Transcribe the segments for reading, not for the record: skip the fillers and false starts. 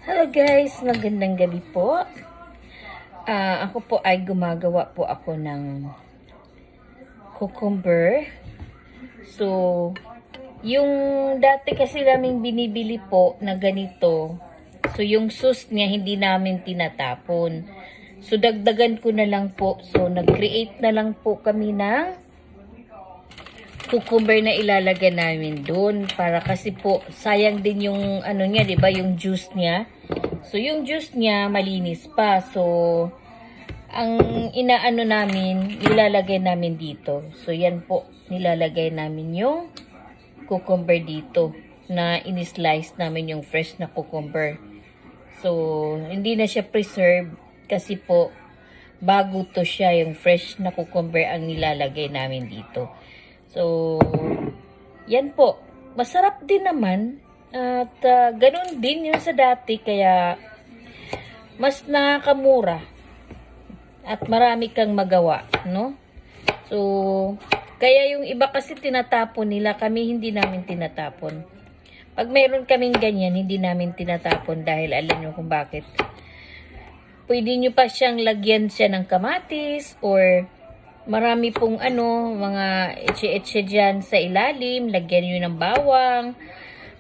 Hello guys, magandang gabi po. Ako po ay gumagawa po ako ng cucumber. So, yung dati kasi naming binibili po na ganito. So, yung sauce niya hindi namin tinatapon. So, dagdagan ko na lang po. So, nag-create na lang po kami ng cucumber na ilalagay namin doon para kasi po sayang din yung ano niya, 'di ba, yung juice niya. So yung juice niya malinis pa. So ang inaano namin, nilalagay namin dito. So yan po, nilalagay namin yung cucumber dito na in-slice namin yung fresh na cucumber. So hindi na siya preserve kasi po bago to siya, yung fresh na cucumber ang nilalagay namin dito. So, yan po. Masarap din naman. At ganun din yung sa dati. Kaya, mas nakakamura. At marami kang magawa. No? So, kaya yung iba kasi tinatapon nila. Kami hindi namin tinatapon. Pag mayroon kaming ganyan, hindi namin tinatapon. Dahil alam nyo kung bakit. Pwede nyo pa siyang lagyan siya ng kamatis or marami pong mga etche-etche dyan sa ilalim. Lagyan nyo ng bawang,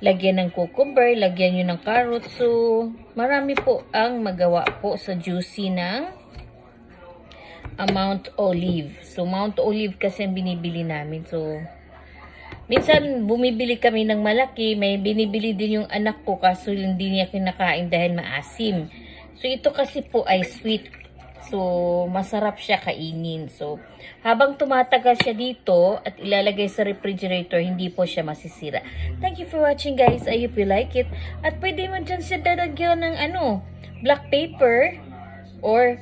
lagyan ng cucumber, lagyan nyo ng carrot. So, marami po ang magawa po sa juicy ng Mount Olive. So, Mount Olive kasi ang binibili namin. So, minsan bumibili kami ng malaki. May binibili din yung anak ko kaso hindi niya kinakain dahil maasim. So, ito kasi po ay sweet. So, masarap siya kainin. So, habang tumatagal siya dito at ilalagay sa refrigerator, hindi po siya masisira. Thank you for watching guys. I hope you like it. At pwede mo dyan siya dadagyan ng black pepper or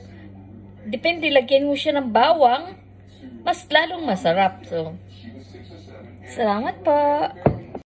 depende, lagyan mo siya ng bawang. Mas lalong masarap. So, salamat po.